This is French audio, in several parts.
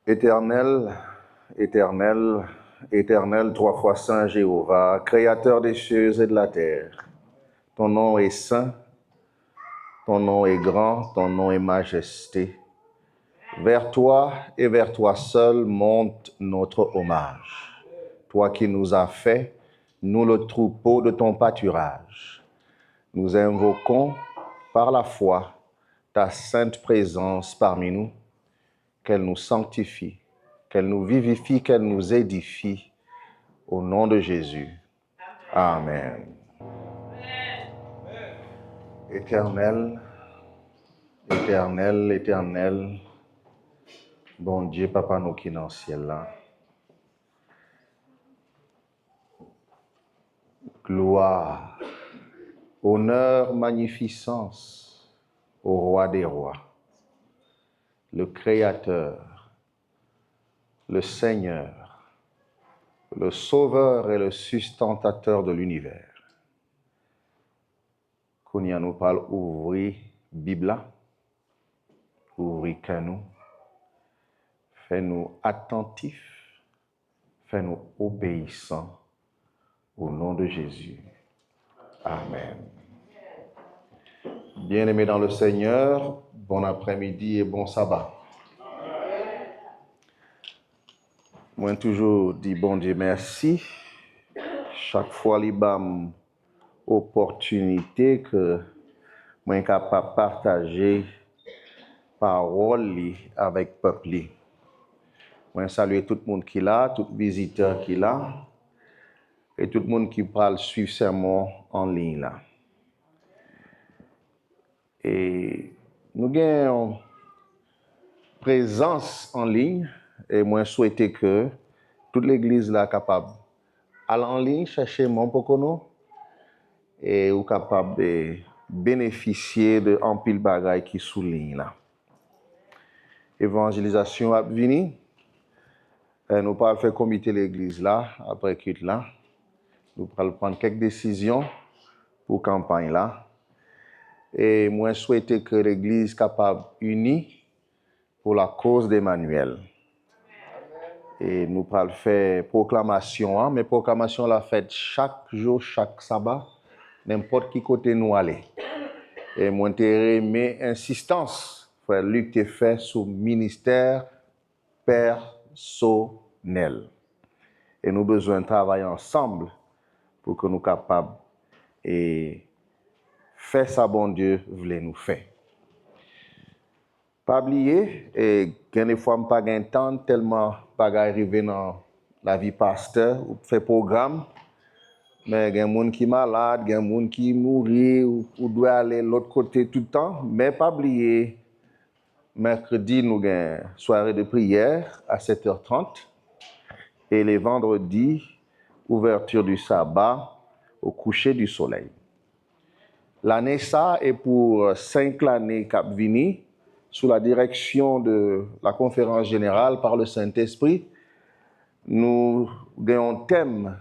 Éternel, éternel, éternel, trois fois saint Jéhovah, créateur des cieux et de la terre, ton nom est saint, ton nom est grand, ton nom est majesté. Vers toi et vers toi seul monte notre hommage. Toi qui nous as fait, nous le troupeau de ton pâturage. Nous invoquons par la foi ta sainte présence parmi nous, qu'elle nous sanctifie, qu'elle nous vivifie, qu'elle nous édifie. Au nom de Jésus. Amen. Éternel, éternel, éternel, bon Dieu, Papa nous qui dans le ciel là. Gloire, honneur, magnificence au roi des rois, le Créateur, le Seigneur, le Sauveur et le sustentateur de l'univers. Qu'on y a nous parle ouvrir Bible, ouvrir canou, fais-nous attentifs, fais-nous obéissants au nom de Jésus. Amen. Bien-aimés dans le Seigneur, bon après-midi et bon sabbat. Moi toujours dis bon Dieu merci. Chaque fois li bam opportunité que moi capable partager parole li avec peuple li. Moi saluer tout le monde qui là, tout visiteur qui là et tout le monde qui parle suivre sermon en ligne là. Et nous avons présence en ligne et moi souhaiter que toute l'église là capable aller en ligne chercher mon pokono et ou capable de bénéficier de en pile bagaille qui sous ligne là. Évangélisation a venu. Nous pas faire comité l'église là après quitte là. Nous allons prendre quelques décisions pour campagne là. Et moi souhaiter que l'église capable unie pour la cause d'Emmanuel. Et nous allons faire proclamation, mais proclamation la faite chaque jour, chaque sabbat, n'importe qui côté nous aller. Et moi mais insistance, frère Luc t'ai fait sous ministère personnel. Et nous besoin de travailler ensemble pour que nous capables et faire ça bon Dieu voulait nous faire. Pas oublier et des fois pas gain temps tellement pas arriver dans la vie pasteur ou faire programme mais il y a des gens qui sont malades, il y a des gens qui mourent ou doivent aller de l'autre côté tout le temps, mais pas oublier mercredi nous avons une soirée de prière à 7h30 et les vendredis ouverture du sabbat au coucher du soleil. L'année ça est pour 5 années cap vini sous la direction de la conférence générale par le Saint-Esprit. Nous avons un thème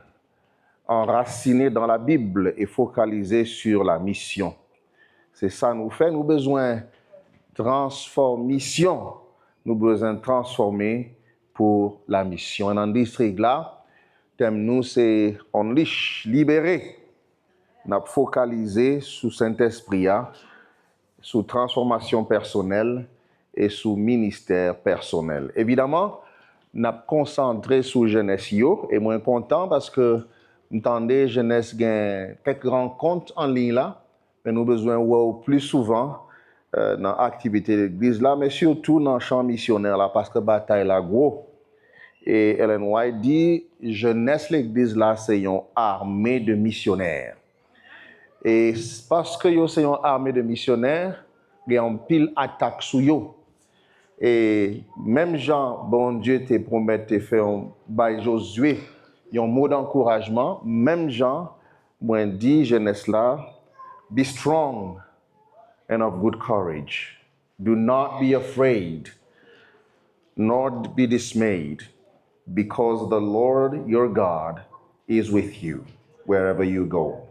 enraciné dans la Bible et focalisé sur la mission. C'est ça nous fait, nous besoin transformation, nous besoin transformer pour la mission. Dans le district là, thème nous c'est unleash, libérer. Nous avons focalisé sur Saint-Esprit, sur transformation personnelle et sur ministère personnel. Évidemment, nous avons concentré sur jeunesse et moins content parce que nous entendez jeunesse gain quelques rencontres en ligne là, mais nous besoin voir plus souvent dans l'activité de l'église là, mais surtout dans le champ missionnaire là parce que bataille là gros. Et Ellen White dit jeunesse l'église là c'est une armée de missionnaires. Et parce que yo c'est une armée de missionnaires, il y a un pile attaque sur yo. Et même Jean, bon Dieu te promet de faire un bail Josué, un mot d'encouragement, même Jean, moi dit jeunesse là, be strong and of good courage. Do not be afraid, nor be dismayed, because the Lord your God is with you wherever you go.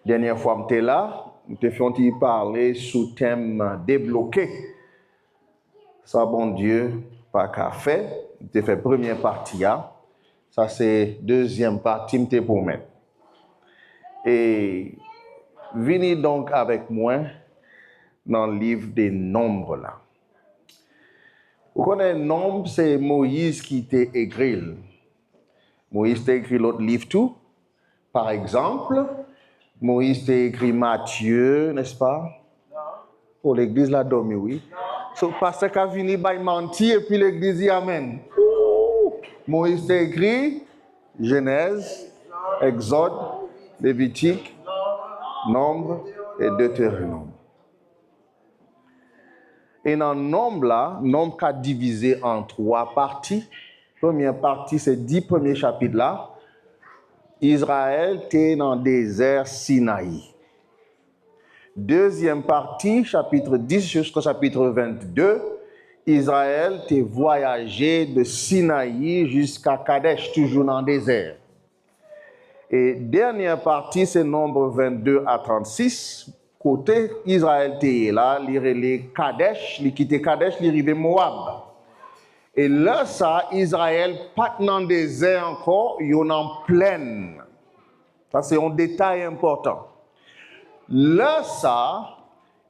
Dernière fois, j'étais là, je fait parler sous thème débloqué. Ça, bon Dieu, pas qu'à faire. J'ai fait première partie, hein. Ça c'est deuxième partie, m'était pour mettre. Et venez donc avec moi dans le livre des Nombres là. Vous connaissez Nombres, c'est Moïse qui t'a écrit. Moïse t'a écrit l'autre livre tout. Par exemple, Moïse t'a écrit Matthieu, n'est-ce pas? Oh, l'église l'a dormi, oui. So, pasteur qu'a venu by menti et puis l'église dit Amen. Moïse t'a écrit Genèse, Exode, Lévitique, Nombre et Deutéronome. Et dans Nombre là, Nombre qu'a divisé en 3 parties. Première partie, c'est 10 premiers chapitres là. Israël était dans le désert Sinaï. Deuxième partie, chapitre 10 jusqu'au chapitre 22, Israël était voyagé de Sinaï jusqu'à Kadesh, toujours dans le désert. Et dernière partie, c'est Nombre 22 à 36. Côté Israël était là, il relait Kadesh, il quittait Kadesh, il arrivait Moab. Et là, ça, Israël, pas dans le désert encore, il est en plaine. Ça, c'est un détail important. Là, ça,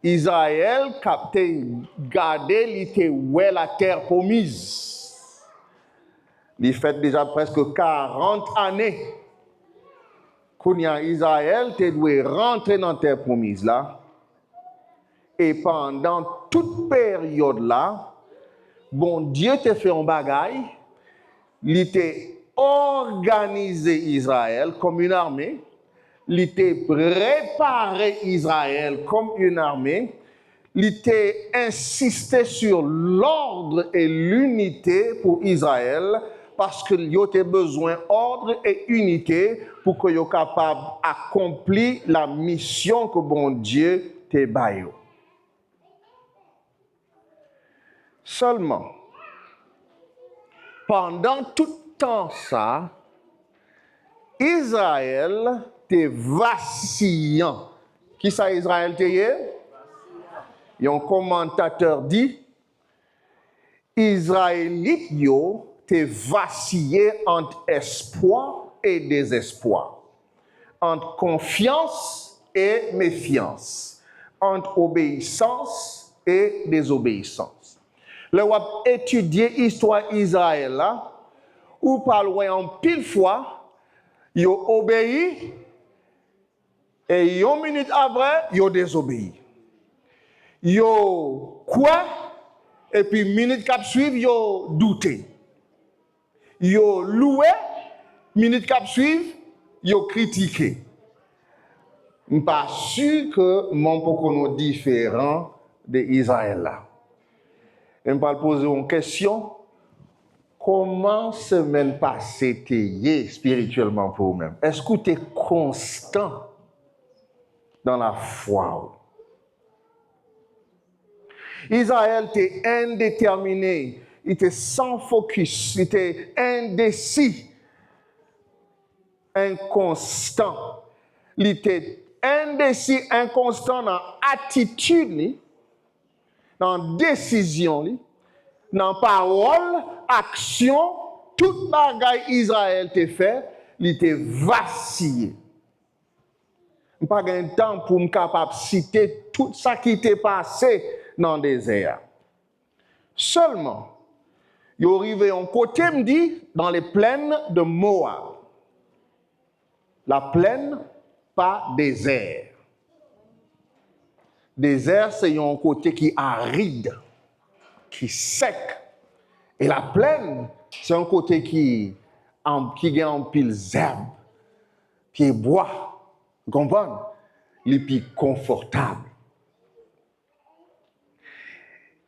Israël capté, gardé, il était où la terre promise. Il fait déjà presque 40 années. Quand Israël te doit rentrer dans la terre promise là. Et pendant toute période là, bon Dieu t'a fait un bagaille. Il t'a organisé Israël comme une armée. Il t'a préparé Israël comme une armée. Il t'a insisté sur l'ordre et l'unité pour Israël parce qu'il y a besoin d'ordre et unité pour qu'il soit capable d'accomplir la mission que bon Dieu t'a baillé. Seulement, pendant tout le temps ça, Israël était vacillant. Qui ça Israël était? Il y a un commentateur dit, Israélite yo te vacillé entre espoir et désespoir, entre confiance et méfiance, entre obéissance et désobéissance. Là où on étudier l'histoire d'Israël là, ou parler en pile fois, yo obéi et une minute après, yo désobéi. Yo quoi? Et puis minute qui suivent, yo douté. Yo loué, minute qui suivent, yo critiqué. Je ne suis pas sûr que mon pokono différent de Israël là. Je vais poser une question. Comment semaine passée t'es spirituellement pour vous-même? Est-ce que tu es constant dans la foi? Israël était indéterminé, il était sans focus, il était indécis, inconstant. Il était indécis, inconstant dans l'attitude, dans la décision, dans la parole, action, toute bagaille Israël t'a fait, il était vacillé. Je n'ai pas de temps pour me capable de citer tout ça qui t'est passé dans le désert. Seulement, il est arrivé un côté, me dit, dans les plaines de Moab. La plaine, pas désert. Désert, c'est un côté qui est aride, qui est sec. Et la plaine, c'est un côté qui a un pile d'herbe, qui bois. Vous comprenez? Il est plus confortable.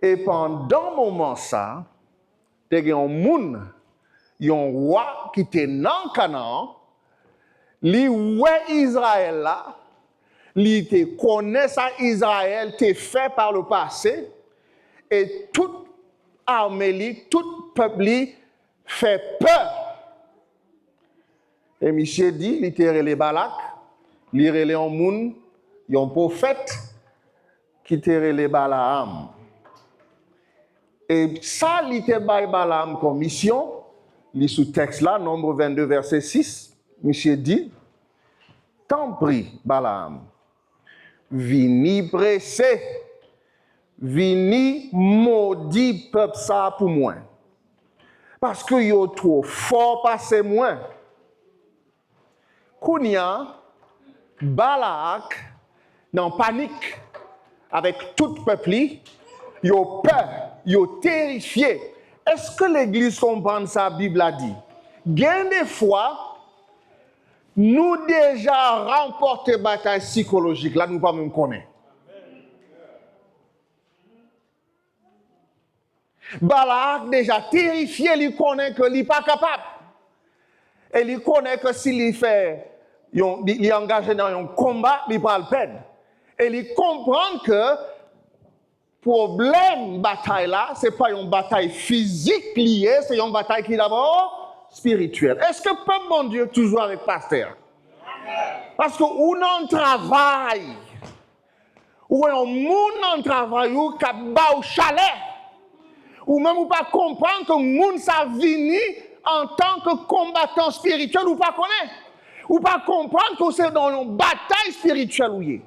Et pendant un moment ça, il y a un monde, il y a un roi qui était dans Canaan, il voit Israël là, il connaît ça Israël, t'est fait par le passé, et toute armée, tout peuple fait peur. Et Michel dit, il était relé Balak, il est relé un monde, il y a un prophète qui était relé Balaam. Et ça, il était by Balaam comme mission. Il est sous texte là, Nombre 22, verset 6. Monsieur dit, tant pis, Balaam, vini pressé, vini maudit peuple ça pour moi. Parce que yo trop fort passé moi. Kounia, Balak, dans panique, avec tout le peuple, yo peur, yo terrifié. Est-ce que l'Église comprend ça, la Bible a dit? Bien des fois, nous déjà remporté bataille psychologique, là nous pas même connaître. Balak déjà terrifié, il connaît que il n'est pas capable. Et il connaît que s'il fait, il est engagé dans un combat, il va le perdre. Et il comprend que problème bataille là, c'est pas une bataille physique liée, c'est une bataille qui est d'abord spirituelle. Est-ce que peuple mon Dieu toujours avec pasteur? Parce que ou non travail, ou un monde non travail ou qui bat au chalet, ou même ou pas comprendre que monde ça vini en tant que combattant spirituel ou pas connaître, ou pas comprendre que c'est dans une bataille spirituelle ou y.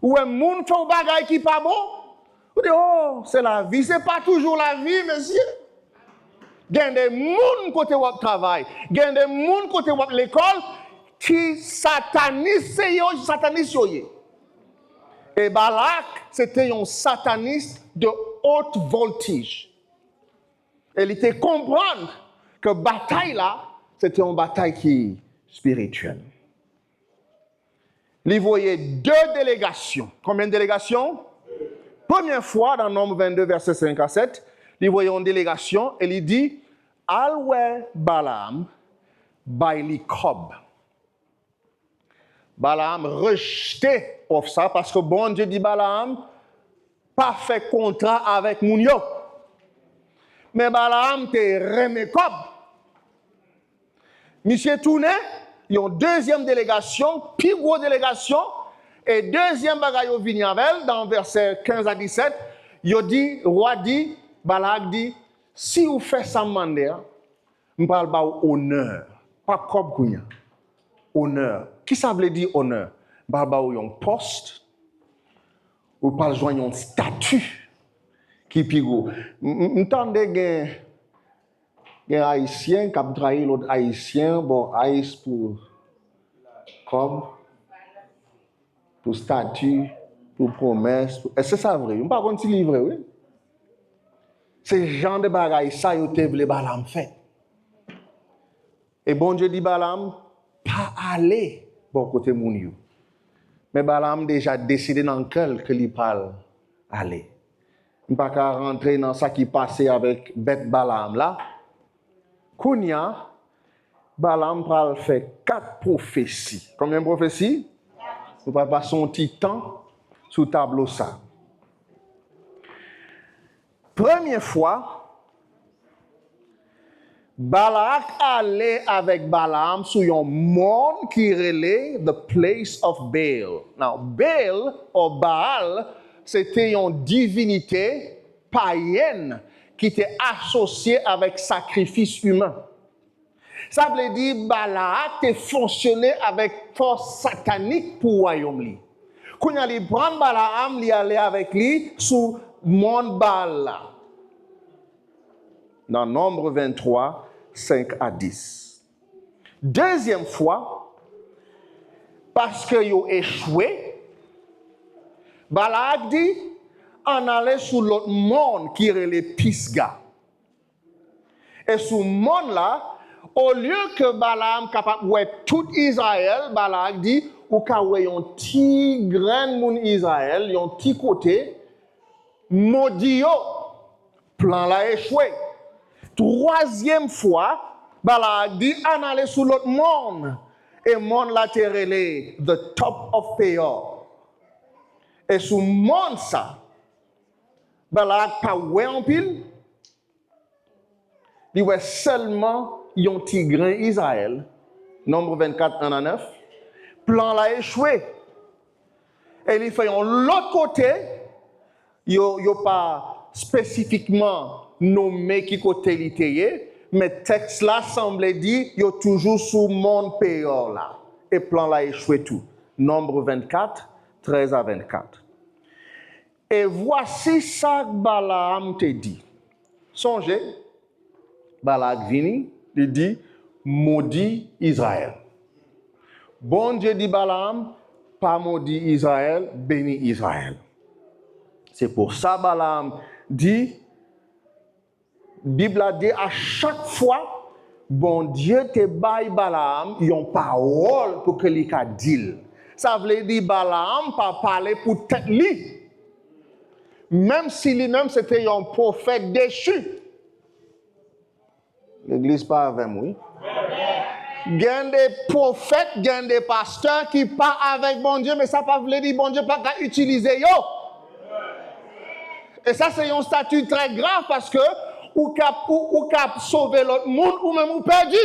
Ou un monde fait un bagage qui pas bon, ou dit oh c'est la vie, c'est pas toujours la vie monsieur. Il y a des gens côté wap travail, il y a des gens côté wap l'école qui satanisent yo. Et Balak c'était un sataniste de haute voltige. Elle était comprendre que bataille là, c'était une bataille qui est spirituelle. Il voyait 2 délégations. Combien de délégations? Première fois, dans Nombre 22, verset 5 à 7, il voyait une délégation et il dit Alwe Balaam, Baili Kob. Balaam rejetait ça parce que bon Dieu dit Balaam, pas fait contrat avec Mounio. Mais Balaam te remet Kob. Monsieur tourné, il y a une deuxième délégation, plus grosse délégation, et deuxième bagaille au vignavel, dans verset 15 à 17, il dit, roi dit, Balak dit, si vous faites ça, je parle pas honneur, pas comme kounya. Honneur. Qui ça veut dire honneur? Je parle pas un poste, ou pas joindre un statut qui est plus gros. M'entendez il y a un haïtien qui a trahi l'autre haïtien, bon, haïs pour comme, pour statut, pour promesse. Est-ce que c'est vrai? Je ne sais pas si c'est vrai, oui. C'est genre de bagaille, ça, il te voulu Balaam fait. Et bon Dieu dit Balaam, pas aller bon côté moun. Mais Balaam déjà décidé dans quel que il parle aller. Il ne pas qu'à rentrer dans ça qui passait avec bête Balaam là. Kounia, Balaam pral fait 4 prophéties. Combien de prophéties? Vous pouvez passer un petit temps sous le tableau ça. Première fois, Balak allait avec Balaam sur un monde qui relait the place of Baal. Now, Baal ou Baal, c'était une divinité païenne qui était associée avec sacrifice humain. Ça veut dire Balak a fonctionné avec force satanique pour le royaume. Quand il allait prendre Balaam, il allait avec lui sous monde Baal. Dans Nombre 23, 5 à 10. Deuxième fois, parce qu'ils ont échoué, Balak dit, on allait sur l'autre monde qui est le Pisga. Et sur ce monde-là, au lieu que Balaam capable de tout Israël, Balak dit, ou ka wè yon petit grain moun Israël, yon petit côté, maudit yo, plan la échoué. Troisième fois, Balak dit, on allait sur l'autre monde. Et monde la terrelé, the top of Peor. Et sous monde ça, Balak pas wè en pile, il wè seulement yon petit grain Israël. Nombre 24, 1 à 9. Plan la échoué. Et il fait l'autre côté, yo pas spécifiquement nommé qui côté l'ité, mais texte là semblait dire, il y a toujours sous monde payeur là. Et plan là échoué tout. Nombre 24, 13 à 24. Et voici ça que Balaam te dit. Songez, Balak vini, il dit, maudit Israël. Bon Dieu dit Balaam, pas maudit Israël, béni Israël. C'est pour ça Balaam dit, Bible a dit à chaque fois, bon Dieu te baille Balaam, yon parole pour que li ka dil. Ça veut dire Balaam pas parler pour tête li. Même si lui-même c'était un prophète déchu. L'église pas avec moi. Il y a des prophètes, il y a des pasteurs qui parlent avec bon Dieu, mais ça pas veut dire bon Dieu pas qu'à utiliser yo. Et ça c'est un statut très grave parce que ou cap sauver l'autre monde ou même ou perdu.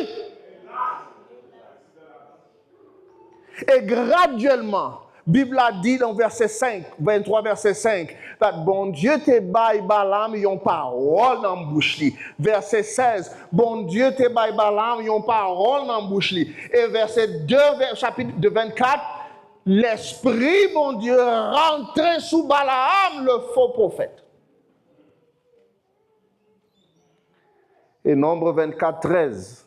Et graduellement, Bible a dit dans verset 5, 23 verset 5, que bon Dieu te baille Balaam yon parole dans bouche li. Verset 16, bon Dieu te baille Balaam yon parole dans bouche li. Et verset 2, chapitre 24, l'esprit bon Dieu rentré sous Balaam le faux prophète. Et nombre 24, 13,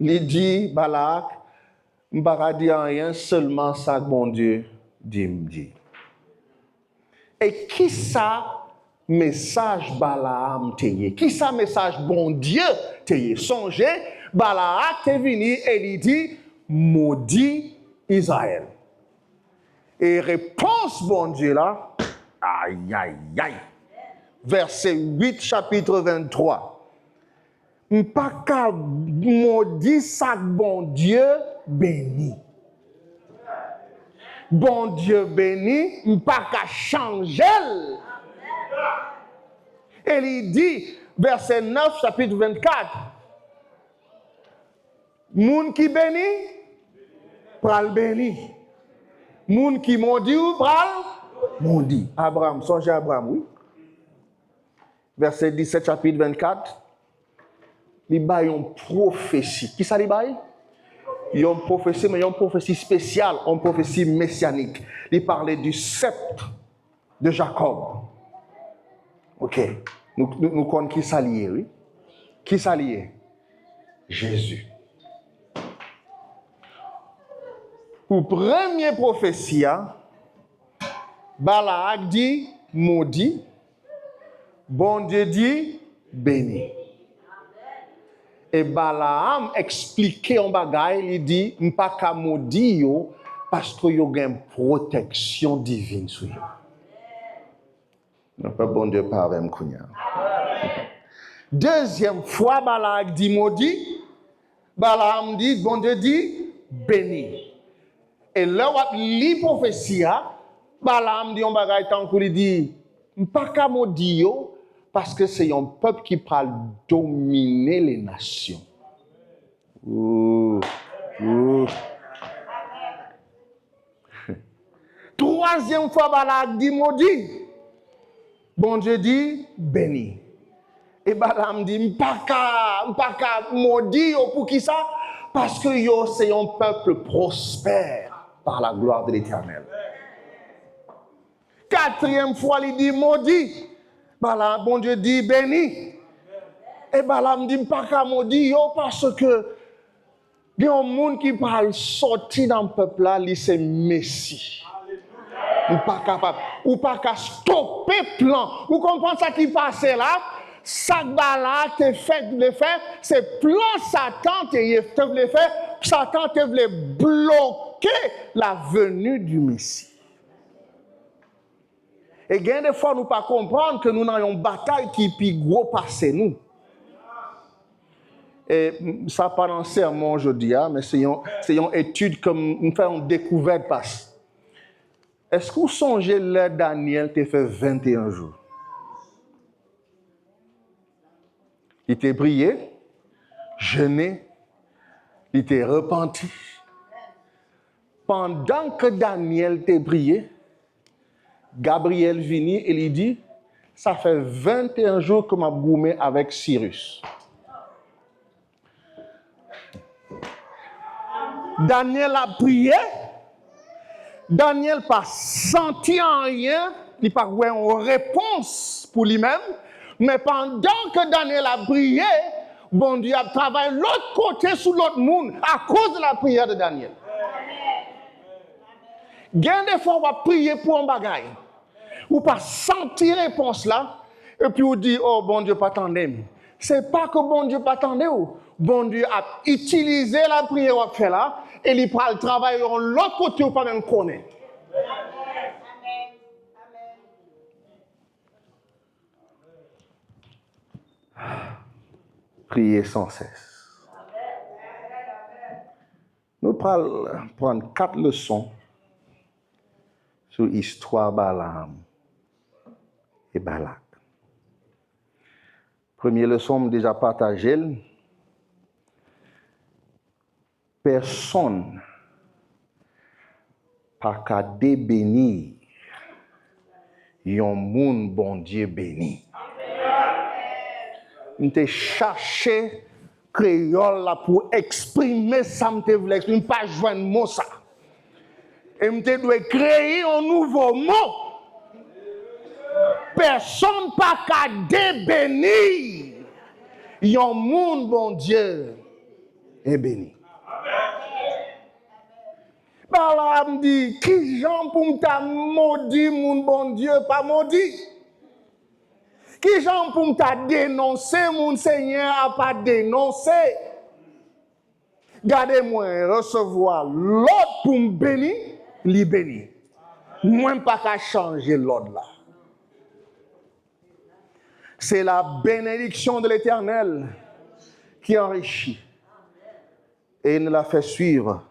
il dit Balak, m'bara dit rien, seulement ça que bon Dieu dit. Et qui ça message Balaam teye? Qui ça message bon Dieu teye? Songez, Balak est venu et il dit, maudit Israël. Et réponse bon Dieu là, aïe aïe aïe. Verset 8, chapitre 23. Pas qu'à maudit ça bon Dieu béni. Bon Dieu béni, pas qu'à changer. Et il dit, verset 9, chapitre 24, moun qui béni, pral béni. Moun qui maudit ou pral maudit. Abraham, songez Abraham, oui. Verset 17, chapitre 24. Il y a une prophétie. Qui ça li baille? Il y a une prophétie, mais il y a une prophétie spéciale, une prophétie messianique. Il parlait du sceptre de Jacob. Ok. Nous connaissons qui s'allie, oui. Qui s'allie? Jésus. Pour première prophétie, Balak dit maudit, bon Dieu dit béni. Et Balaam expliquait en bagaille, il dit, m'pa ka maudit yo parce que yo gen protection divine sur yo. Non pas bon Dieu pas avec m'kounya. Deuxième fois Balak dit maudit, Balaam dit bon Dieu dit béni. Et là où li prophétie, Balaam dit en bagaille tant qu'il dit, m'pa ka maudit yo parce que c'est un peuple qui parle dominer les nations. Troisième fois, Balak dit maudit. Bon Dieu dit béni. Et Balaam dit m'paka maudit pour qui ça? Parce que yo c'est un peuple prospère par la gloire de l'Éternel. Quatrième fois, il dit maudit. Balaam, bon Dieu dit béni. Et Balaam dit m'paka maudit yo parce que il y a un monde qui parle sortir dans le peuple là, c'est Messie. Ou pas capable, ou pas qu'à stopper plan. Vous comprenez ça qui passe là? Ça Balak te fait le faire, c'est plan Satan te voulait faire, Satan te voulait bloquer la venue du Messie. Et il y a des fois nous pas comprendre que nous avons une bataille qui est plus gros passé nous. Et ça pas dans sermon aujourd'hui, mais c'est une étude comme nous faisons une découverte passe. Est-ce que vous songez là Daniel t'a fait 21 jours? Il t'a prié, jeûné, il t'a repenti. Pendant que Daniel t'a prié, Gabriel vient et lui dit, ça fait 21 jours que je goumé avec Cyrus. Daniel a prié. Daniel n'a pas senti en rien, il n'a pas eu une réponse pour lui-même. Mais pendant que Daniel a prié, bon Dieu a travaillé l'autre côté sur l'autre monde à cause de la prière de Daniel. Gain des fois, on va prier pour un bagage. Ou pas sentir réponse là, et puis on dit, oh bon Dieu, pas t'attendez. C'est pas que bon Dieu pas t'attendez. Bon Dieu a utilisé la prière qu'on fait là, et il prend le travail de l'autre côté, ou pas même connaître. Prier sans cesse. Nous allons prendre 4 leçons sur l'histoire Balaam et Balak. Première leçon, déjà partagée. Personne pas qu'à débénir yon moun bon Dieu béni. On te cherché créole là pour exprimer ça me voulait exprimer pas joindre mot ça. Et me doit créer un nouveau mot. Personne pas qu'à débénir yon moun bon Dieu est béni. Balaam dit, qui j'en pour m'ta maudit mon bon Dieu, pas maudit? Qui j'en pour m'ta dénoncer mon Seigneur, a pas dénoncé? Gardez-moi recevoir l'autre pour me bénir, li béni. Moi pas qu'à changer l'autre là. C'est la bénédiction de l'Éternel qui enrichit et ne la fait suivre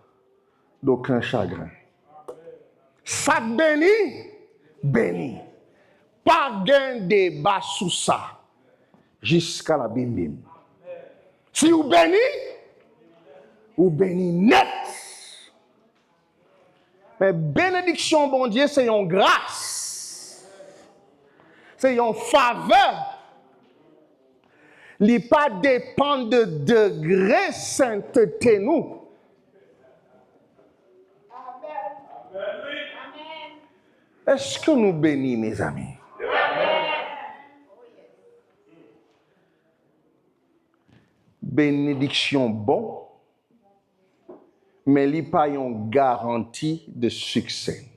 d'aucun chagrin. Ça béni, béni. Pas gain débat sous ça jusqu'à la bim bim. Si vous béni net. Mais bénédiction, bon Dieu, c'est une grâce. C'est une faveur. Il ne pas dépend de degré sainteté nous. Est-ce que nous bénissons, mes amis? Bénédiction bon, mais il n'y a pas une garantie de succès.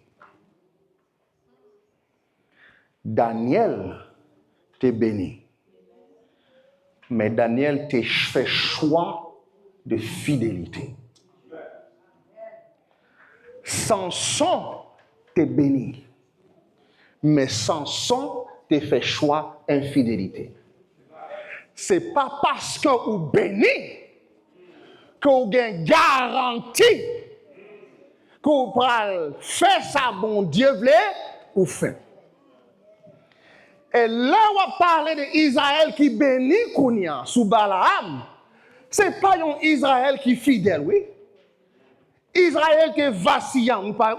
Daniel t'est béni, mais Daniel t'a fait choix de fidélité. Samson t'est béni, mais Samson t'a fait choix infidélité. C'est pas parce que vous béni que vous avez garantie que vous pouvez faire ça, bon Dieu voulait, ou fait. Et là, on va parler d'Israël qui bénit Kounia sous Balaam. C'est pas un Israël qui est fidèle, oui. Israël qui est vacillant, nous pas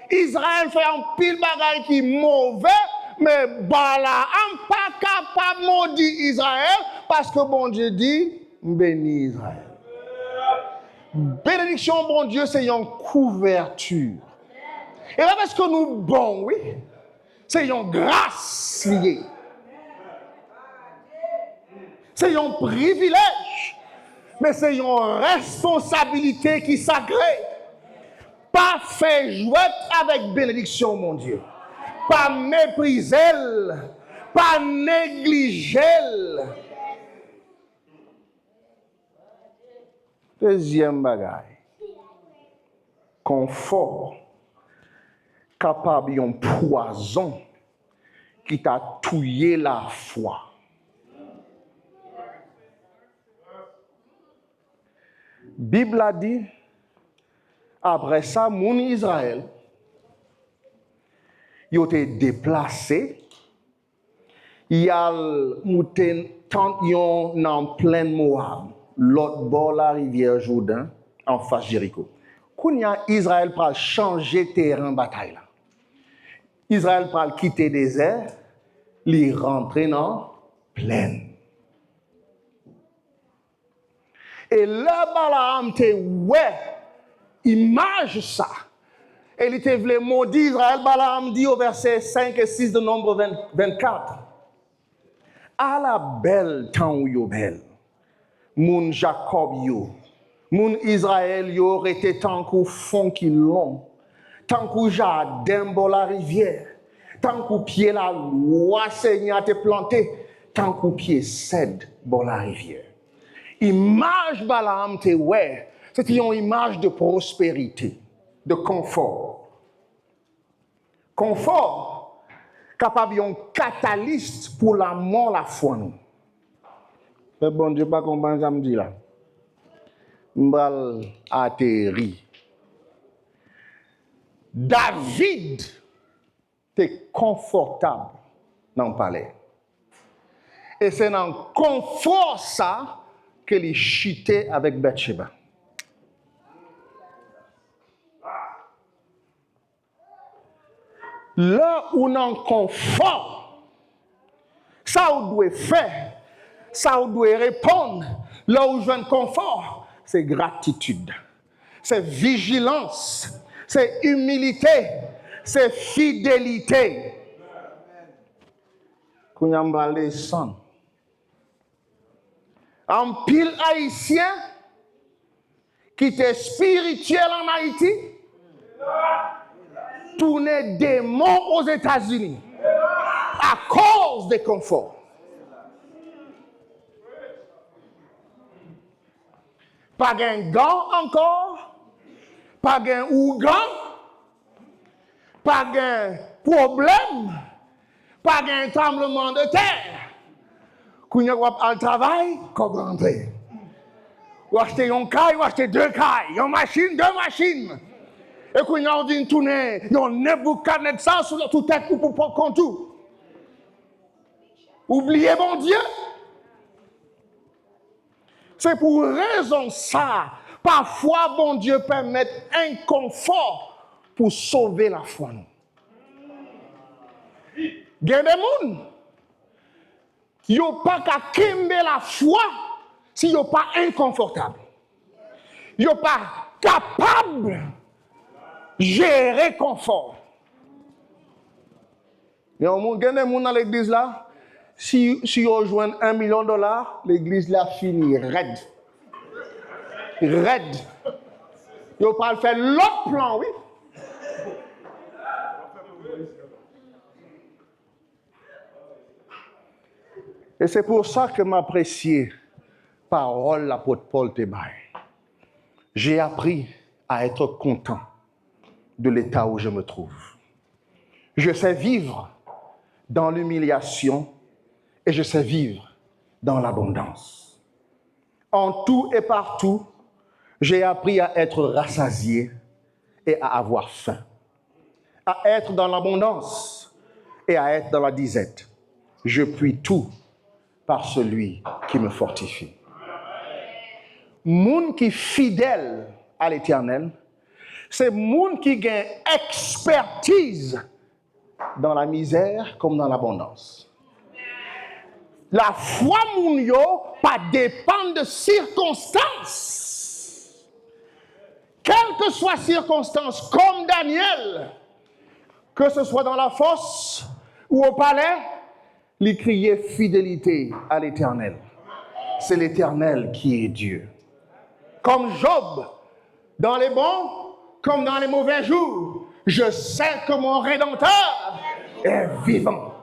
Israël fait un pile bagage qui est mauvais, mais Balaam pas capable de maudire Israël parce que bon Dieu dit, bénis Israël. Bénédiction, bon Dieu, c'est une couverture. Et là, parce que nous bon, oui, c'est une grâce liée. C'est un privilège, mais c'est une responsabilité qui est sacrée. Pas faire jouer avec bénédiction, mon Dieu. Pas mépriser, pas négliger. Deuxième bagaille, confort, capable d'un poison qui t'a tué la foi. Bible a dit, après ça, mon Israël, il a été déplacé, il a monté en plein Moab, l'autre bord de la rivière Jourdain, en face de Jéricho. Quand Israël va changer terrain de bataille, Israël va quitter le désert li rentre dans plaine. Et là, Balaam te ouais, image ça. Et il te voulait maudire Israël. Balaam dit au verset 5 et 6 de Nombre 24. À la belle temps où yo belle, moun Jacob yo, moun Israël yo était tant qu'au fond qui long, tant qu'au jardin bord la rivière, tant qu'au pied la loi Seigneur te planté, tant qu'au pied cède bord la rivière. Image Balaam te ouais, c'était une image de prospérité, de confort. Confort, capable d'un catalyste pour la mort, la foi. Mais bon Dieu, pas comment ça me dit là. M'bral atterri. David était confortable dans le palais. Et c'est dans le confort ça qu'il chutait avec Bathsheba. Là où on confort, ça où doit faire, ça où doit répondre, là où je confort, c'est gratitude, c'est vigilance, c'est humilité, c'est fidélité. Kounyambale son. Un pile haïtien qui était spirituel en Haïti, tourner démon aux États-Unis à cause des conforts. Pas un gant encore, pas un ougan, pas un problème, pas un tremblement de terre. Quand vous avez un travail, comme rentrer. Vous achetez une caille, vous achetez deux cailles, une machine, deux machines. Et quand vous avez tourner, vous avez Nebuchadnezzar sur toute tête pour contour. Oubliez mon Dieu. C'est pour raison ça. Parfois, bon Dieu permet un confort pour sauver la foi. Il y a des gens qui n'ont pas qu'à quimber la foi si ils sont pas inconfortables. Ils ne sont pas capables de gérer confort. Il y a des gens dans l'église là, si ils rejoignent $1 million, l'église là finit raide. Raide. Ils ne pas faire l'autre plan, oui. Et c'est pour ça que m'apprécier parole l'apôtre Paul Tebaye. J'ai appris à être content de l'état où je me trouve. Je sais vivre dans l'humiliation et je sais vivre dans l'abondance. En tout et partout, j'ai appris à être rassasié et à avoir faim, à être dans l'abondance et à être dans la disette. Je puis tout par celui qui me fortifie. Moun qui fidèle à l'Éternel, c'est moun qui gagne expertise dans la misère comme dans l'abondance. La foi moun yo pas dépend de circonstances. Quelles que soient circonstances, comme Daniel, que ce soit dans la fosse ou au palais, il criait fidélité à l'Éternel. C'est l'Éternel qui est Dieu. Comme Job, dans les bons comme dans les mauvais jours, je sais que mon Rédempteur est vivant.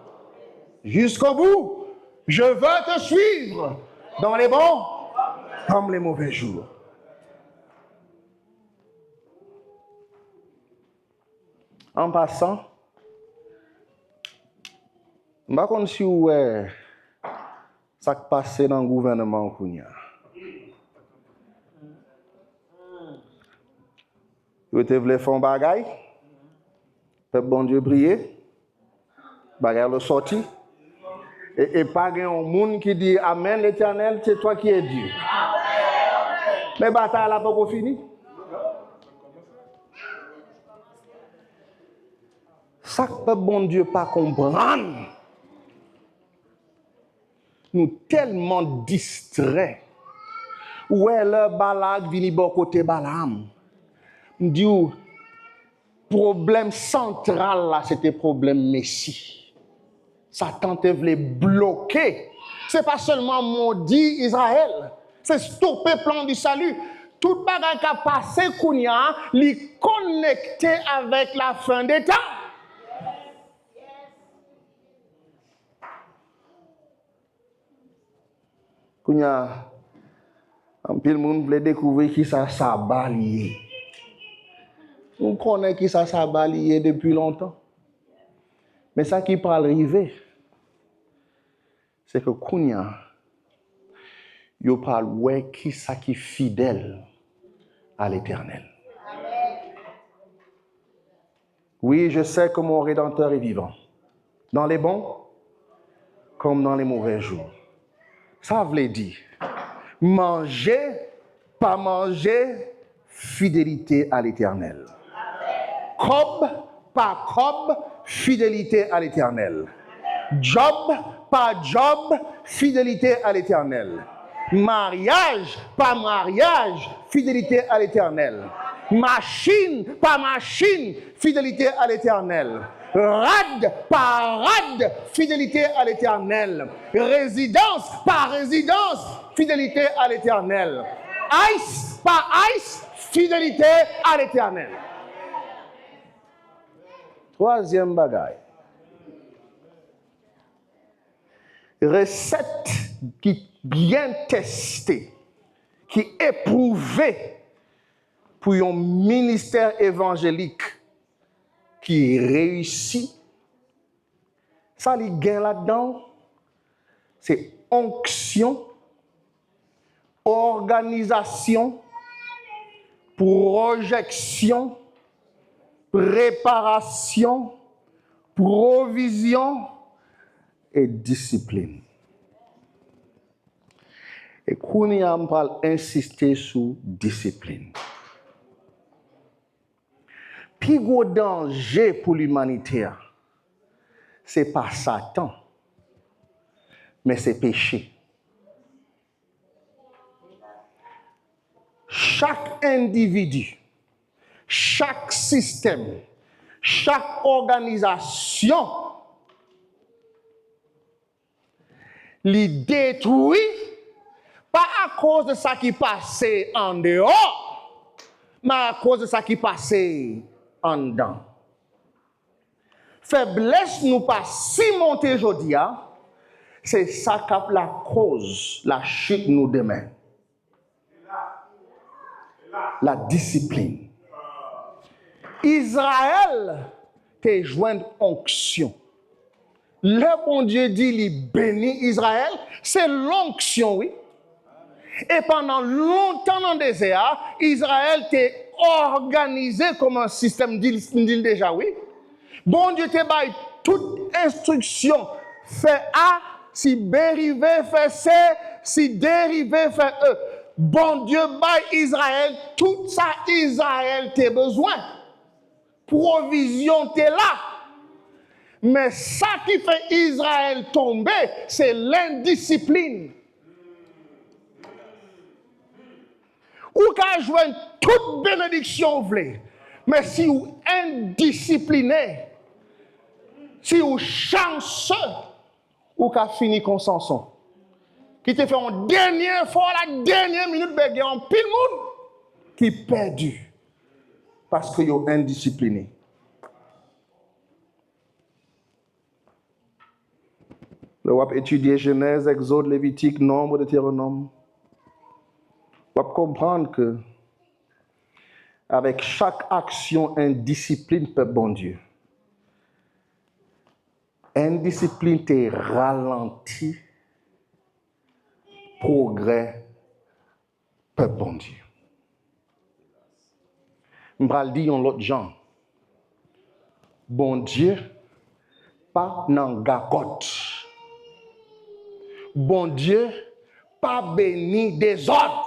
Jusqu'au bout, je veux te suivre dans les bons comme les mauvais jours. En passant, je ne sais pas si vous avez ça qui passe dans le gouvernement. Vous voulez faire un bagay, peuple bon Dieu prier, bagay le sorti, et pas un monde qui dit Amen l'Éternel, c'est toi qui es Dieu. Mais bataille là pas fini. Ça que peuple bon Dieu pas comprendre, nous tellement distraits. Ouais, le Balak vini bon côté Balaam. Me dit problème central là, c'était problème Messie. Satan te voulait bloquer. C'est pas seulement maudit Israël, c'est stopper le plan du salut. Tout bagage qui a passé Kounia, li connecté avec la fin des temps. Kounia, un peu le monde voulait découvrir qui ça balié. On connaît qui ça balié depuis longtemps. Mais ça qui peut arriver, c'est que Kounia, yo parle ouais qui ça qui fidèle à l'Éternel. Oui, je sais que mon Rédempteur est vivant, dans les bons comme dans les mauvais jours. Ça veut dire manger, pas manger, fidélité à l'Éternel. Cob, pas cob, fidélité à l'Éternel. Job, pas job, fidélité à l'Éternel. Mariage, pas mariage, fidélité à l'Éternel. Machine, pas machine, fidélité à l'Éternel. Rad, pas rad, fidélité à l'Éternel. Résidence, pas résidence, fidélité à l'Éternel. Ice, pas ice, fidélité à l'Éternel. Troisième bagaille. Recette qui bien testée, qui éprouvée pour un ministère évangélique qui réussit. Ça, les gains là-dedans, c'est onction, organisation, projection, préparation, provision et discipline. Et Kounia me parle insister sur discipline. Puis gros danger pour l'humanité, c'est pas Satan, mais c'est péché. Chaque individu, chaque système, chaque organisation, les détruit pas à cause de ça qui passait en dehors, mais à cause de ça qui passait en dedans. Faiblesse nous pas si monter aujourd'hui, c'est ça qui est la cause, la chute nous demain. La discipline. Israël te joint onction. Le bon Dieu dit, il bénit Israël, c'est l'onction, oui. Et pendant longtemps dans le désert, Israël t'est organisé comme un système d'île déjà, oui. Bon Dieu te baille toute instruction. Fait A, si B arrivé, fait C, si D arrivé, fait E. Bon Dieu baille Israël, tout ça Israël t'es besoin. Provision t'es là. Mais ça qui fait Israël tomber, c'est l'indiscipline. Ou qu'à joindre toute bénédiction voulez, mais si vous indiscipliné, si vous chanceux, ou qu'à finir comme Samson, qui te fait un dernier effort, la dernière minute, il y a un pile monde qui perdu parce que vous êtes indiscipliné. Le wap étudier Genèse, Exode, Lévitique, Nombre, Deutéronome. Wap comprendre que avec chaque action, indiscipline peuple bon Dieu. Indiscipline te ralentit progrès peuple bon Dieu. M'bral di yon l'autre gens. Bon Dieu pas nan gagote. Bon Dieu pas béni des autres.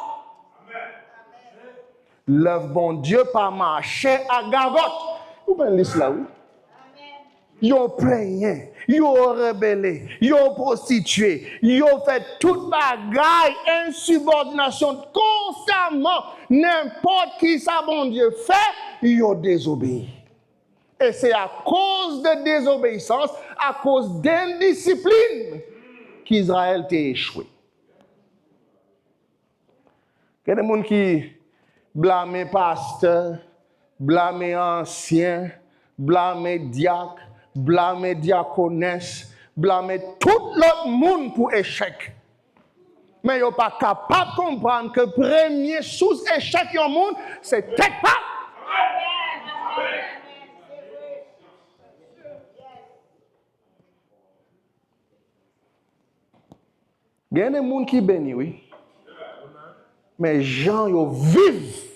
Le bon Dieu pas marché à gagote. Vous pouvez lire cela, oui? Yo plaigné, yo rebellé, yo prostitué, yo fait toute bagaille, insubordination constamment. N'importe qui ça, bon Dieu, fait, yo désobéit. Et c'est à cause de désobéissance, à cause d'indiscipline, qu'Israël t'a échoué. Il y a des gens qui blâment pasteur, blâment ancien, blâment diacre, blâmer diaconesse, blâmer tout l'autre monde pour échec. Mais ils ne sont pas capables de comprendre que le premier sous-échec du monde, c'est tête pas. Il y a des gens qui bénissent, oui. Mais les gens, ils vivent,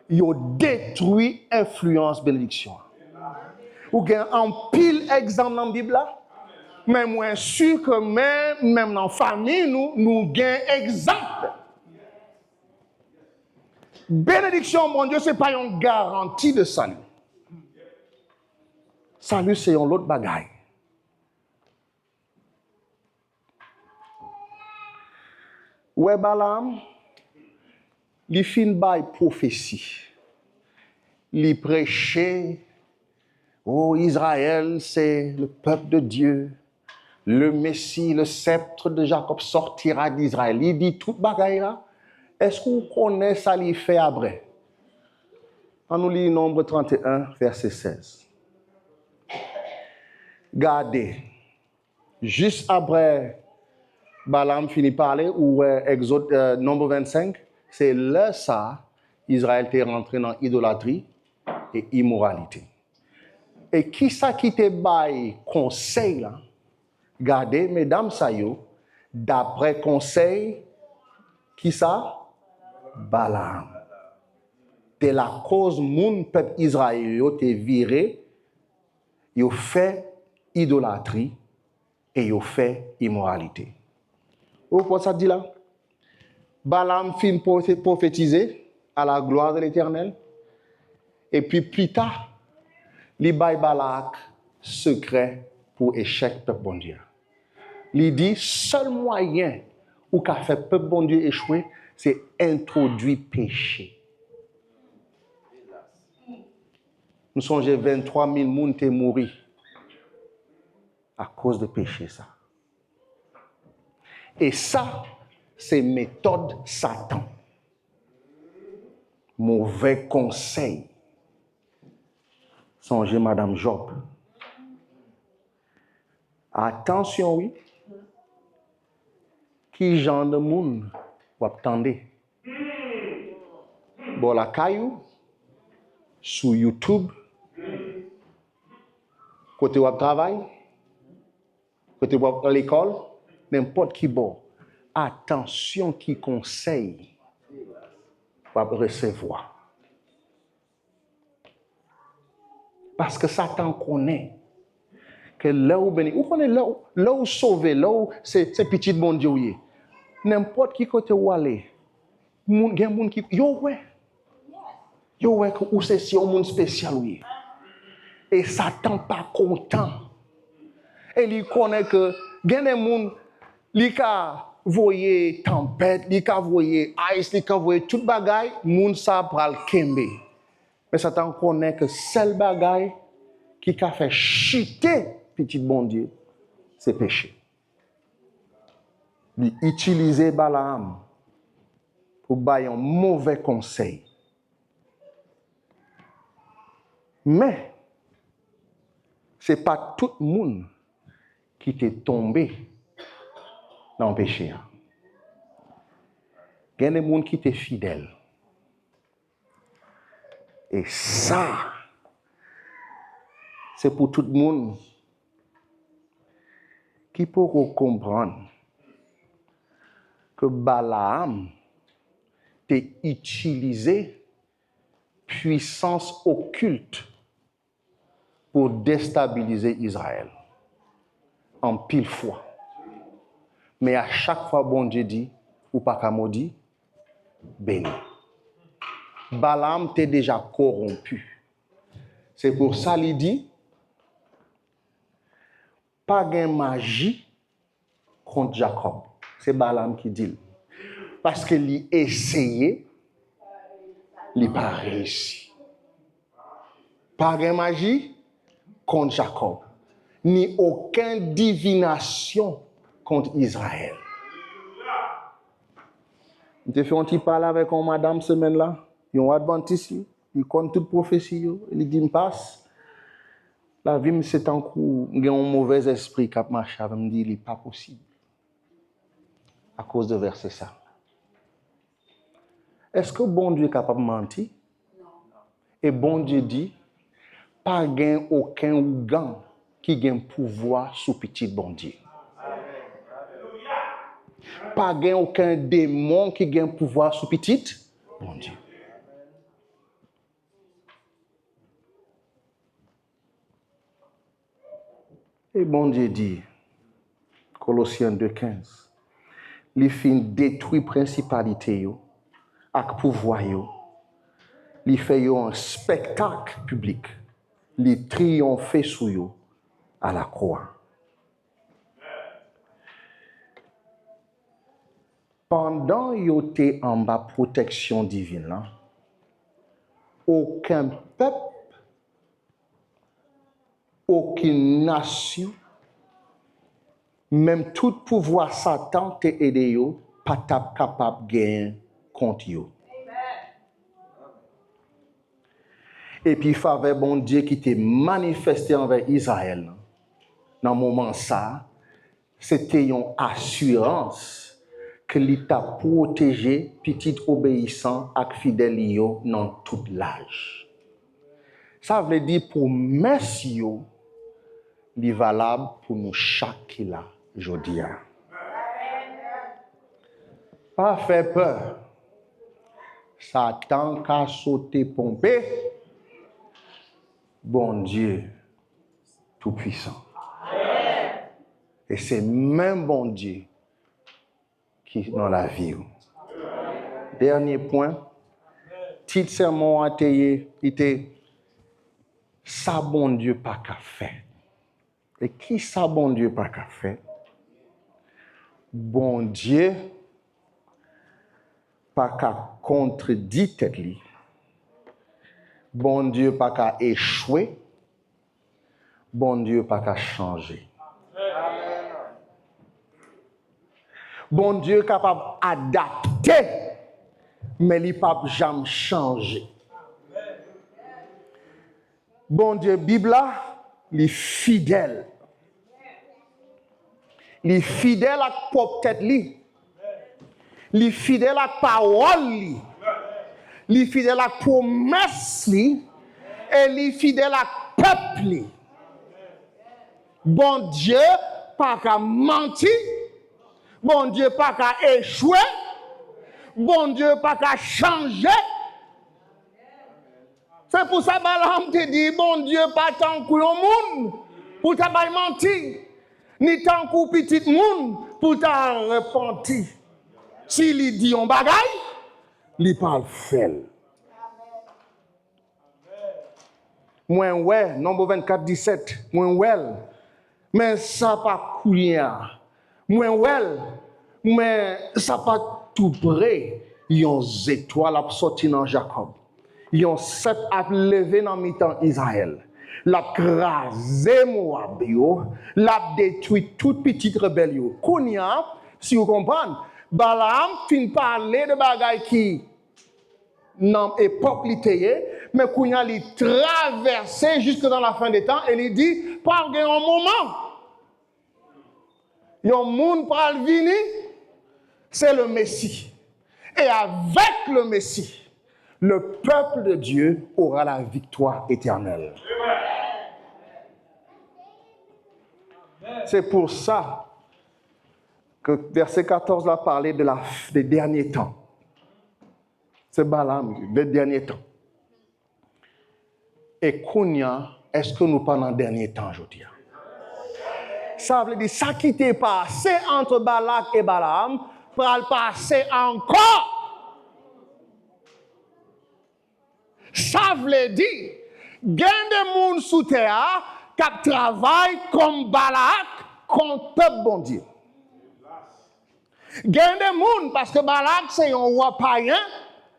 ils détruisent l'influence bénédiction. Ou bien un pile exemple dans la Bible là. Mais moi, je suis sûr que même dans la famille, nous avons exemple. Bénédiction, mon Dieu, ce n'est pas une garantie de salut. Salut, c'est une autre bagaille. Ouais, Balaam, il fin by prophétie. Il prêchait, oh, Israël, c'est le peuple de Dieu. Le Messie, le sceptre de Jacob sortira d'Israël. Il dit toute bagaille là. Est-ce qu'on connaît ça, il fait après? On nous lit Nombre 31, verset 16. Gardez. Juste après, Balaam finit de parler, ou Exode, Nombre 25, c'est là ça, Israël est rentré dans l'idolâtrie et immoralité. Et qui ça qui te baille conseil là? Gardez, mesdames, ça y est, d'après conseil, qui ça? Balaam. C'est la cause mon peuple Israël te viré, il fait idolâtrie et il fait immoralité. Vous voyez ça dit là? Balaam fin prophétiser à la gloire de l'Éternel. Et puis plus tard, il baille Balak secret pour échec peuple bon Dieu. Il dit seul moyen où qu'a fait peuple bon Dieu échouer, c'est introduire péché. Nous songeons 23 000 personnes qui sont morts à cause de péché ça. Et ça, c'est méthode Satan. Mauvais conseil. Songez Madame Job. Attention, oui. Qui genre de monde vous attendez? Bon, la caillou, sur YouTube, côté où travail, côté où à l'école, n'importe qui bon. Attention qui conseille va recevoir. Parce que Satan connaît que là où béni, ou connaît là où sauver, là où c'est petit bon Dieu. N'importe qui côté où aller, il y a des gens qui yo ouais que ou c'est si un monde spécial oui. Et Satan pas content. Et il connaît que il y a des gens qui voyé tempête, qui voyé ice, qui voyé toute bagaille, moun sa pral kembe. Mais Satan connaît que seul bagaille qui a fait chuter petit bon Dieu, c'est péché. Il utiliser Balaam pour bailler un mauvais conseil. Mais c'est pas tout le monde qui est tombé dans le péché. Il y a des gens qui étaient fidèles. Et ça, c'est pour tout le monde qui peut comprendre que Balaam a utilisé puissance occulte pour déstabiliser Israël en pile fois. Mais à chaque fois, bon Dieu dit, ou pas qu'à maudit, béni. Balaam t'est déjà corrompu. C'est pour ça qu'il dit, pas de magie contre Jacob. C'est Balaam qui dit. Parce qu'il a essayé, il n'a pas réussi. Pas de magie contre Jacob. Ni aucune divination contre Israël. Je fais un petit parler avec une madame semaine là. Il y a un adventiste, il compte toute prophétie. Il dit, me passe. La vie, c'est un coup, il y a un mauvais esprit qui a marché. Il me dit, il n'est pas possible. À cause de verset ça. Est-ce que bon Dieu est capable de mentir? Non. Et bon Dieu dit, pas gain aucun gant qui gagne pouvoir sous petit bon Dieu. Pas gain aucun démon qui gagne pouvoir sous petit bon Dieu. Et bon Dieu dit, Colossiens 2,15, les fins détruit principalité yo, ak pouvoir yo, li fait yo un spectacle public, li triompher sous yo à la croix. Pendant yo te en bas protection divine là, aucun peuple, aucune nation, même tout pouvoir Satan te aidé yo, pas capable de gagner contre yo. Et puis, faveur bon Dieu qui t'est manifesté envers Israël, dans le moment ça, c'était une assurance que l'État protégé, petit obéissant et fidèle yo dans tout l'âge. Ça veut dire pour messieurs, il est valable pour nous chaque là, aujourd'hui. Pas faire peur. Satan qu'a sauté pompé. Bon Dieu, tout-puissant. Et c'est même bon Dieu qui est dans la vie. Dernier point, petit sermon a été ça bon Dieu pas qu'à faire. Et qui ça bon Dieu pas qu'à faire? Bon Dieu pas qu'à contredire tête li. Bon Dieu pas qu'à échouer. Bon Dieu pas qu'à changer. Bon Dieu capable d'adapter, mais il pas jamais changer. Bon Dieu, Bible là, il est fidèle. Il est fidèle à propre tête li. Il est fidèle à parole li. Il est fidèle à promesse li. Et il est fidèle à peuple li. Bon Dieu pas qu'à mentir. Bon Dieu pas qu'à échouer. Bon Dieu pas qu'à changer. C'est pour ça que Balaam te dit, bon Dieu pas tant que le monde pour t'a mentir. Ni tant que petit monde pour t'a repentir. S'il dit un bagay, il parle fait. Moi ouais, nombre 24 17, moi ouais. Mais ça pas couillant. Moi ouais, mais ça pas tout près. Yon étoile a sorti dans Jacob. Yon sept a levé dans mi-temps Israël. L'a crasé Moab yo, l'a détruit toute petite rébellion. Kounia, si vous comprenez, Balaam fin parler de bagay qui dans l'époque littéraire, mais Kounia li traversé jusque dans la fin des temps et il dit par un moment yon moun pral vini, c'est le Messie. Et avec le Messie, le peuple de Dieu aura la victoire éternelle. C'est pour ça que verset 14 là parlait des derniers temps. C'est Balaam, des derniers temps. Et Kounia, est-ce que nous parlons des derniers temps aujourd'hui? Ça veut dire ça qui t'est passé entre Balak et Balaam, va le passer encore. Ça veut dire, gain de monde sous terre qui travaille comme Balak contre peuple bon Dieu. Il y a des gens, parce que Balak, c'est un roi païen,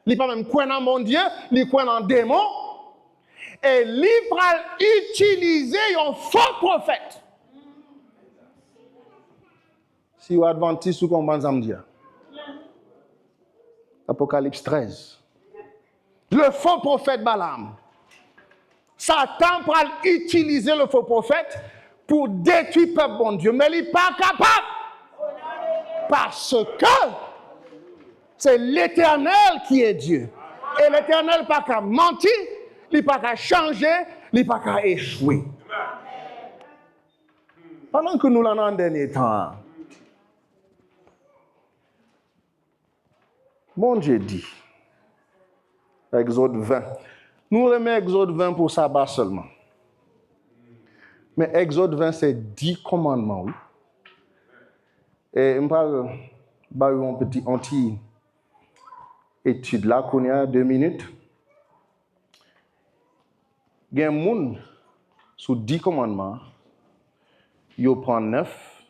il n'est pas même croit dans mon Dieu, il croit dans démon, et il va utiliser un faux prophète. Si vous êtes adventiste, vous comprenez ce que je dis. Apocalypse 13. Le faux prophète Balaam. Satan va utiliser le faux prophète pour détruire le peuple bon Dieu, mais il n'est pas capable. Parce que c'est l'Éternel qui est Dieu. Et l'Éternel n'est pas qu'à mentir, il n'est pas qu'à changer, il n'est pas qu'à échouer. Pendant que nous l'en avons en dernier temps, mon Dieu dit, Exode 20, nous remettons Exode 20 pour sabbat seulement. Mais Exode 20, c'est 10 commandements, oui. Et je parle une petite étude là, qu'on y a 2 minutes. Il y a un monde sous 10 commandements, il prend 9,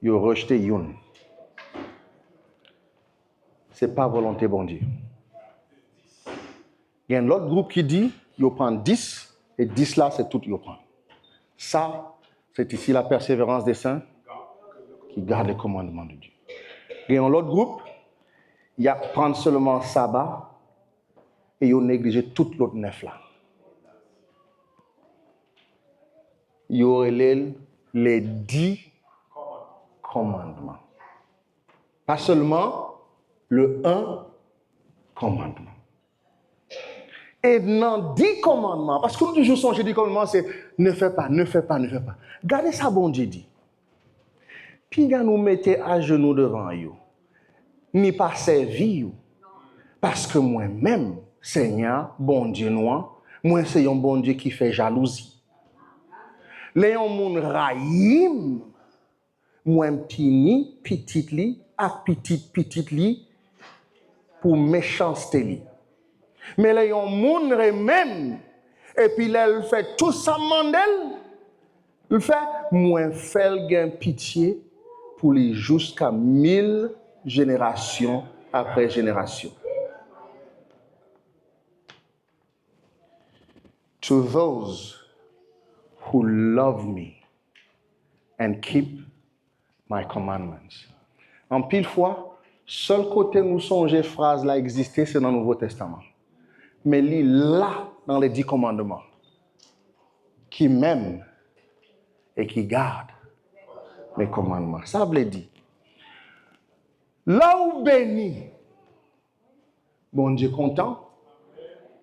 il rejette une. Ce n'est pas volonté bon Dieu. Il y a un autre groupe qui dit, il prend 10, et 10 là, c'est tout qu'il prend. Ça, c'est ici la persévérance des saints qui gardent les commandements de Dieu. Il y a un autre groupe, il y a prendre seulement sabbat, et il néglige tout l'autre 9 là. Il y aurait les 10 commandements. Pas seulement le 1 commandement. Et dans 10 commandements, parce que nous toujours songez 10 commandements, c'est ne fais pas, ne fais pas, ne fais pas. Gardez ça, bon Dieu dit. Puis quand nous mettez à genoux devant vous, ni pas servi, parce que moi-même, Seigneur, bon Dieu noir, moi c'est un bon Dieu qui fait jalousie. Les gens moun raïm, moi pini, petit li, ak petit li, pour méchanceté li. Mais les gens moun même, et puis elle fait tout ça mandel, il fait, moi fait gain pitié pour les jusqu'à 1000 générations après génération. To those who love me and keep my commandments. En pile fois, seul côté nous songer phrase là exister, c'est dans le Nouveau Testament. Mais là, dans les 10 commandements, qui m'aime et qui garde mes commandements. Ça veut dire, là où béni, bon Dieu content,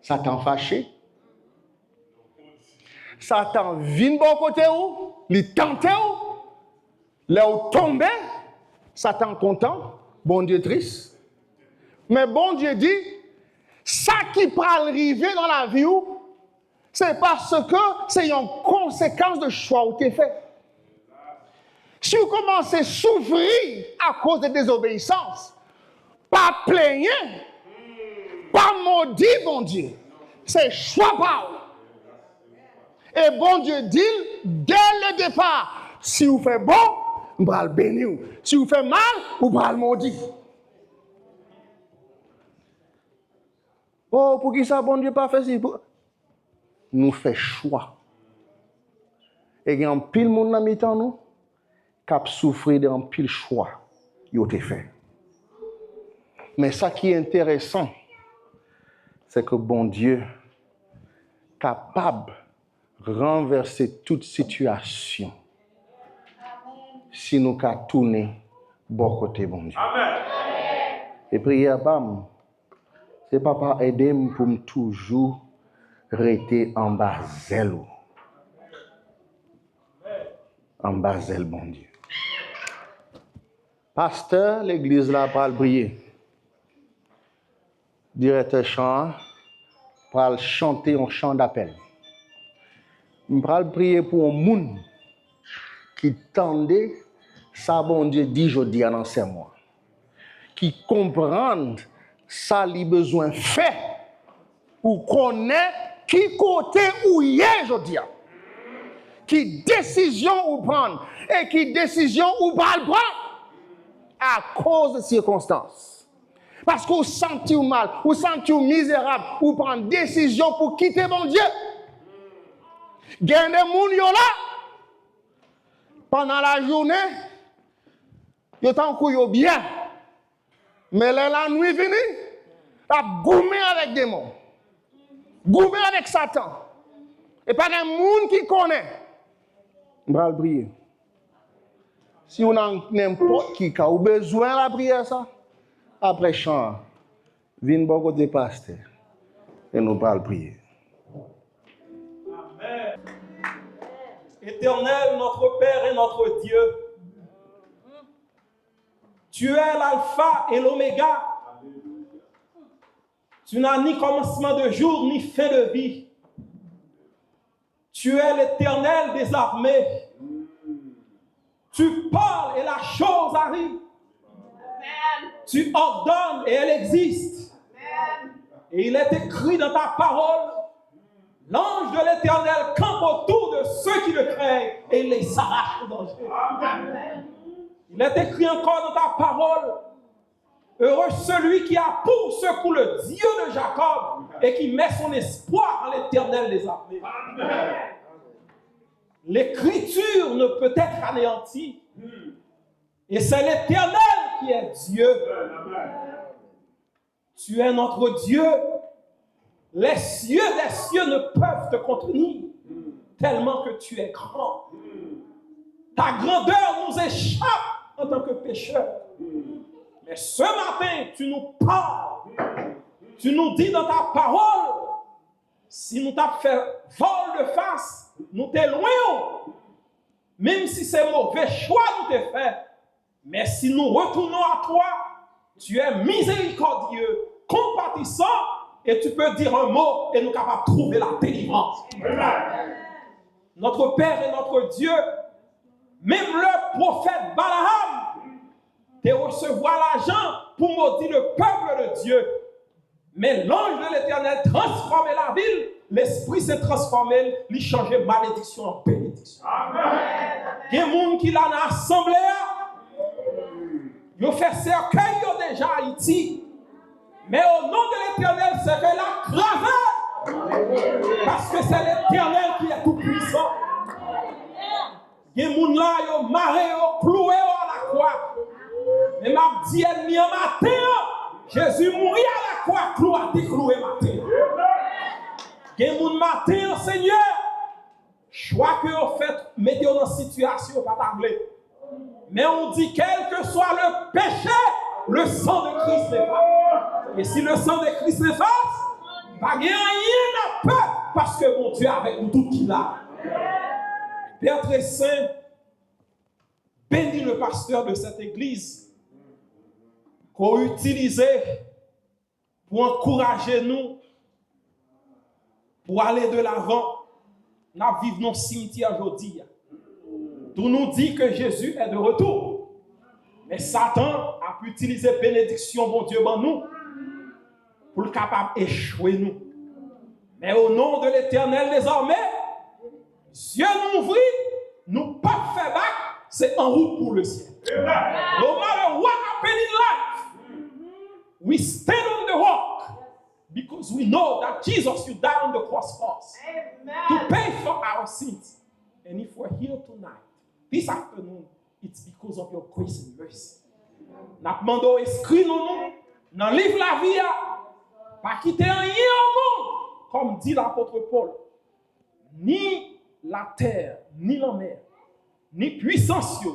Satan fâché, Satan vient bon côté où, il tente où, là où tombe, Satan content, bon Dieu triste. Mais bon Dieu dit, ça qui peut arriver dans la vie, c'est parce que c'est une conséquence de choix où tu es fait. Si vous commencez à souffrir à cause de désobéissance, pas plaigner, pas maudit bon Dieu, c'est choix pas. Et bon Dieu dit, dès le départ, si vous faites bon, vous allez le bénir. Si vous faites mal, vous allez le maudire. Oh, pour qui ça, bon Dieu, pas fait ça? Nous faisons choix. Et il y a un pile monde dans mi-temps, nous, qui a souffert d'un pile choix. Il a été fait. Mais ça qui est intéressant, c'est que bon Dieu, capable de renverser toute situation, si nous avons tourné bon côté, bon Dieu. Amen. Et prière, bam, c'est papa aider pour me toujours rester en bas zèle. En bas zèle, bon Dieu. Pasteur, l'église là, va le prier. Directeur chant, va chanter un chant d'appel. Je vais prier pour un monde qui tendait ça, bon Dieu, dit aujourd'hui dans ces mois. Qui comprend ça, les besoins faits, ou connaît qui côté où il est aujourd'hui. qui décision ou prendre et qui décision ou pas le prendre à cause de circonstances. Parce qu'on sent mal, ou sent misérable, ou prend décision pour quitter mon Dieu. Il y a des gens là, pendant la journée, ils sont bien. Mais la nuit venue, ils ont goumé avec des démons. Goumé avec Satan. Et pas un monde qui connaît. On va le prier. Si on a n'importe qui a besoin de la prière, ça, après chant, viens beaucoup de pasteur. Et nous allons le prier. Amen. Éternel, notre Père et notre Dieu, tu es l'alpha et l'oméga. Tu n'as ni commencement de jour, ni fin de vie. Tu es l'Éternel des armées. Tu parles et la chose arrive. Amen. Tu ordonnes et elle existe. Amen. Et il est écrit dans ta parole, l'ange de l'Éternel campe autour de ceux qui le craignent et les arrache au danger. Amen. Il est écrit encore dans ta parole, heureux celui qui a pour secours le Dieu de Jacob et qui met son espoir en l'Éternel des armées. Amen. L'écriture ne peut être anéantie. Et c'est l'Éternel qui est Dieu. Tu es notre Dieu. Les cieux des cieux ne peuvent te contenir, tellement que tu es grand. Ta grandeur nous échappe en tant que pécheurs. Mais ce matin, tu nous parles. Tu nous dis dans ta parole, si nous t'avons fait vol de face, nous t'éloignons. Même si c'est mauvais choix nous t'ai fait. Mais si nous retournons à toi, tu es miséricordieux, compatissant, et tu peux dire un mot et nous sommes capables de trouver la délivrance. Notre Père et notre Dieu, même le prophète Balaam, te recevoir l'argent pour maudire le peuple de Dieu. Mais l'ange de l'Éternel transformait la ville, l'esprit s'est transformé, il changeait malédiction en bénédiction. Il y a des gens qui l'ont assemblé, ils ont fait cercueil déjà à Haïti. Mais au nom de l'Éternel, c'est que la cravate, parce que c'est l'Éternel qui est tout puissant. Il y a des gens là, ils ont marré, ils ont cloué à la croix. Mais ma dit ennemi en matin, Jésus mourit à la croix, cloué matin. Il y a des gens matin, Seigneur, choix que vous faites, mettez-vous dans une situation, pas t'appeler. Mais on dit, quel que soit le péché, le sang de Christ l'efface. Et si le sang de Christ l'efface, pas rien n'a peur, parce que mon Dieu est avec nous tout qui l'a. Père très saint, bénis le pasteur de cette église qu'on a utilisé pour encourager nous, pour aller de l'avant. Nous vivons dans le cimetière aujourd'hui. Tout nous dit que Jésus est de retour. Mais Satan a pu utiliser bénédiction, bon Dieu, bon nous, pour le capable d'échouer nous. Mais au nom de l'Éternel désormais, Dieu nous ouvrit, nous pas fait back, c'est en route pour le ciel. No matter what happened in life, we stand on the rock because we know that Jesus, you died on the cross for us to pay for our sins. And if we're here tonight, this afternoon, it's because of your grace and mercy. N'a demandé inscrit nous dans le livre la vie, pas quitter rien au monde, comme dit l'apôtre Paul. Ni la terre, ni la mer, ni puissance,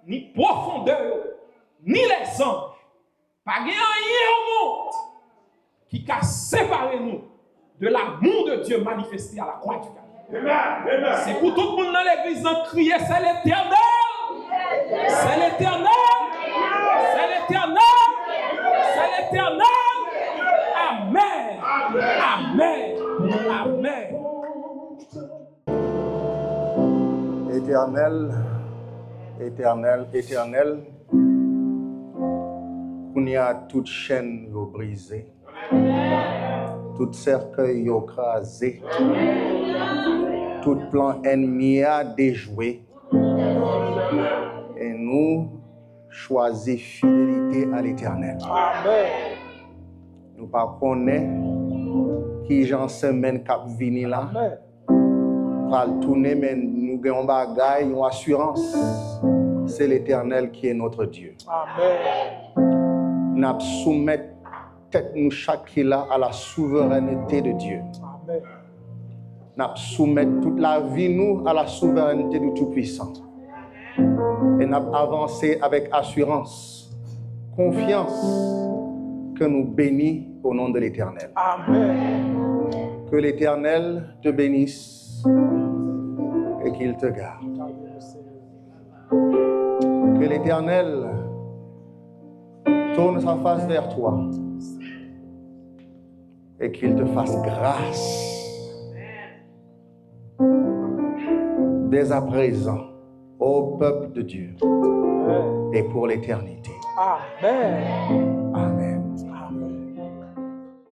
ni profondeur, ni les anges, pas rien au monde qui a séparé nous de l'amour de Dieu manifesté à la croix du Calvaire. C'est pour tout le monde dans l'église de crier, c'est l'Éternel. C'est l'Éternel. C'est l'Éternel. C'est l'Éternel. Amen. Amen. Amen. Éternel, éternel, éternel, qu'on y a toute chaîne brisée, tout cercueil écrasé, Tout plan ennemi a déjoué. Et nous choisissons fidélité à l'Éternel. Amen. Nous ne connaissons pas qui j'en semaine cap vini là. Amen. Pral tourner, mais nous avons un bagage, une assurance. C'est l'Éternel qui est notre Dieu. Amen. Nous soumettons tête nous chaque là à la souveraineté de Dieu. Amen. Nous soumettons toute la vie nous à la souveraineté du Tout-Puissant. Et nous avançons avec assurance, confiance que nous bénissons au nom de l'Éternel. Amen. Que l'Éternel te bénisse et qu'il te garde. Que l'Éternel tourne sa face vers toi et qu'il te fasse grâce dès à présent au peuple de Dieu et pour l'éternité. Amen.